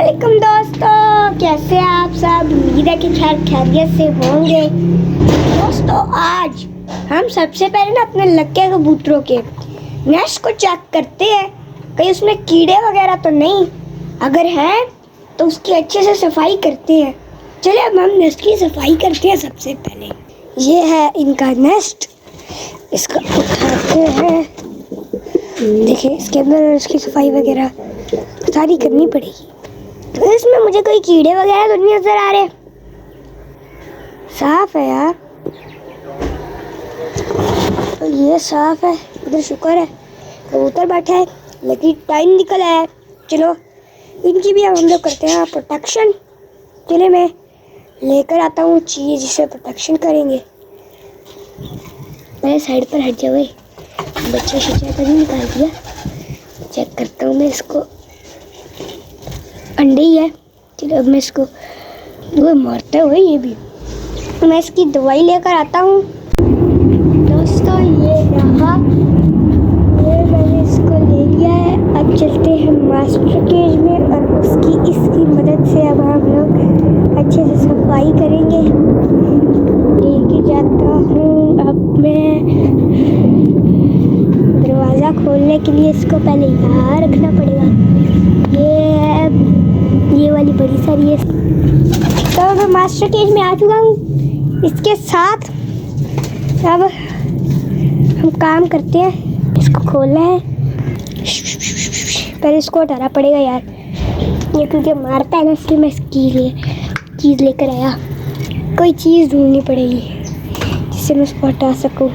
वालेकुम दोस्तों, कैसे आप सब। उम्मीद है कि खैरियत से होंगे। दोस्तों आज हम सबसे पहले ना अपने लक्के कबूतरों के नेस्ट को चेक करते हैं कहीं उसमें कीड़े वगैरह तो नहीं। अगर है तो उसकी अच्छे से सफाई करते हैं। चलिए अब हम नेस्ट की सफाई करते हैं। सबसे पहले ये है इनका नेस्ट, इसका उठाते हैं। देखिए इसके अंदर इसकी सफाई वगैरह सारी करनी पड़ेगी। तो इसमें मुझे कोई कीड़े वगैरह तो नहीं नजर आ रहे, साफ है यार। तो ये साफ है, उधर शुक्र है कबूतर बैठा है, लेकिन टाइम निकल आया है। चलो इनकी भी हम लोग करते हैं प्रोटेक्शन। चलिए मैं लेकर आता हूँ चीज़ जिससे प्रोटेक्शन करेंगे। मैं साइड पर हट जाओ, बच्चा शिचा तो नहीं निकाल दिया। चेक करता हूँ मैं इसको, अंडे ही है। चलो अब मैं इसको, वो मरता हुआ ये भी, मैं इसकी दवाई लेकर आता हूँ। दोस्तों ये रहा, ये मैंने इसको ले लिया है। अब चलते हैं मास्टर केज में और इसकी मदद से अब हम लोग अच्छे से सफाई करेंगे। लेके जाता हूँ। अब मैं दरवाज़ा खोलने के लिए इसको पहले यहाँ रखना पड़ेगा। ये वाली बड़ी सारी है। तो मैं मास्टर केज में आ चुका हूँ। इसके साथ अब हम काम करते हैं। इसको खोलना है, पहले इसको हटाना पड़ेगा यार, ये क्योंकि मारता है ना, इसलिए मैं इसकी लिए चीज़ लेकर आया। कोई चीज़ ढूंढनी पड़ेगी जिससे मैं उसको हटा सकूँ।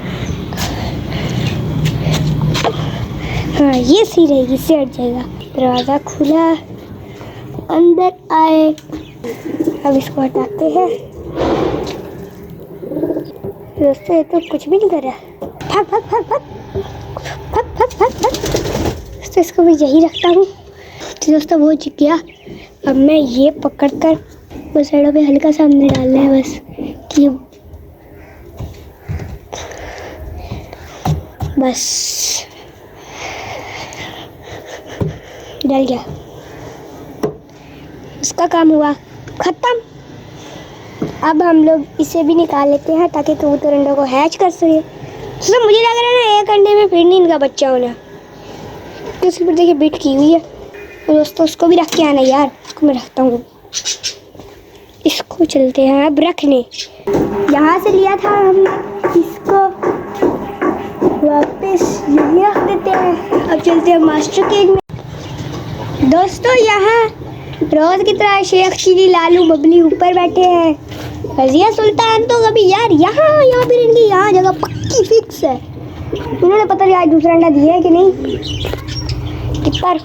हाँ ये सही रहेगी, इससे हट जाएगा। दरवाज़ा खुला, अंदर आए। अब इसको हटाते हैं। दोस्तों ये तो कुछ भी नहीं कर रहा। भाग भाग भाग भाग भाग भाग भाग भाग। तो इसको मैं यही रखता हूँ। तो दोस्तों वो चुक गया। अब मैं ये पकड़ कर बस साइडों पे हल्का सा हमने डालना है, बस कि बस डल गया। उसका काम हुआ खत्म। अब हम लोग इसे भी निकाल लेते हैं ताकि कबूतर अंडों को हैच कर सके। तो मुझे लग रहा है ना एक अंडे में फिर नहीं इनका बच्चा होना। तो उसके ऊपर देखिए बीट की हुई है। तो दोस्तों उसको भी रख के आना यार, इसको मैं रखता हूँ। इसको चलते हैं अब रखने। यहाँ से लिया था हमने, इसको वापस यहीं रख देते हैं। अब चलते हैं मास्टर केज में। दोस्तों यहाँ रोज की तरह शेख चिली लालू बबली ऊपर बैठे हैं। रजिया सुल्तान तो कभी यार यहाँ फिर इनकी यहाँ जगह पक्की फिक्स है। उन्होंने पता नहीं आज दूसरा अंडा दिया है कि नहीं। तितर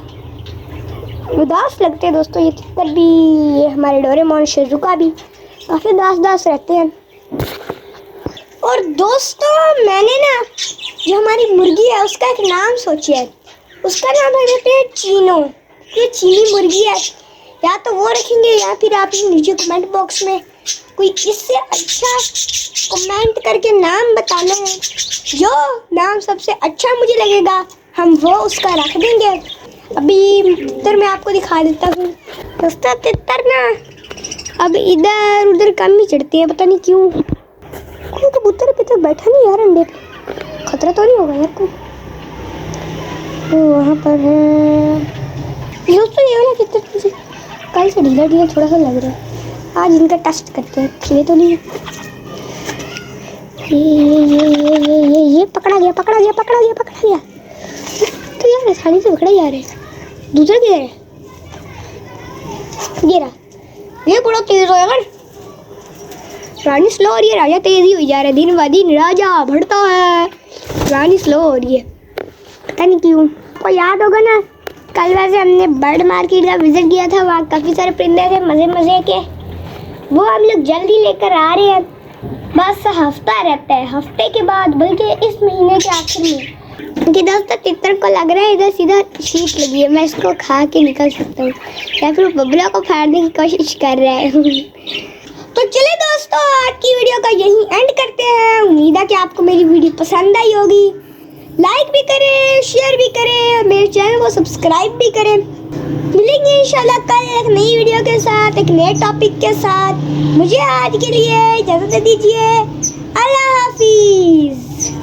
उदास लगते हैं दोस्तों ये तितर भी। ये हमारे डोरेमोन शिजुका भी काफ़ी उदास रहते हैं। और दोस्तों मैंने ना जो हमारी मुर्गी है उसका एक नाम सोचा है। उसका नाम है देते हैं चीनो। ये चीनी मुर्गी है। या तो वो रखेंगे या फिर आप नीचे कमेंट बॉक्स में कोई इससे अच्छा कमेंट करके नाम बताना है। जो नाम सबसे अच्छा मुझे लगेगा हम वो उसका रख देंगे। अभी तितर मैं आपको दिखा देता हूँ। दोस्तों तितर ना अब इधर उधर कम ही चढ़ते हैं, पता नहीं क्यों। कोई कबूतर पे तो बैठा नहीं यार अंडे पे, खतरा तो नहीं होगा यार कोई। वो वहाँ पर है। दोस्तों ये वाला तितर मुझे कल से ढीला थोड़ा सा लग रहा है। आज इनका टेस्ट करते हैं, ये तो नहीं है। ये पकड़ा गया। तो यार आसानी से पकड़ा जा रहे हैं। दूसरा किधर है? ये रहा। ये बड़ा तेज हो यार। रानी स्लो हो रही है, राजा तेजी हो जा रहा है। दिन ब दिन राजा बढ़ता है, रानी स्लो हो रही है, पता नहीं क्यों। आपको याद होगा ना कल वैसे हमने बर्ड मार्केट का विजिट किया था। वहाँ काफ़ी सारे परिंदे थे मज़े के। वो हम लोग जल्दी लेकर आ रहे हैं। बस हफ्ता रहता है, हफ्ते के बाद बल्कि इस महीने के आखिर में। क्योंकि दोस्तों तितर को लग रहा है इधर सीधा शीत लगी है, मैं इसको खा के निकल सकता हूँ, या फिर बबला को फाड़ने की कोशिश कर रहा है। तो चले दोस्तों आज की वीडियो का यहीं एंड करते हैं। उम्मीद है कि आपको मेरी वीडियो पसंद आई होगी। लाइक भी करें, शेयर भी करें और मेरे चैनल को सब्सक्राइब भी करें। मिलेंगे इंशाल्लाह कल एक नई वीडियो के साथ, एक नए टॉपिक के साथ। मुझे आज के लिए इजाज़त दीजिए। अल्लाह हाफिज।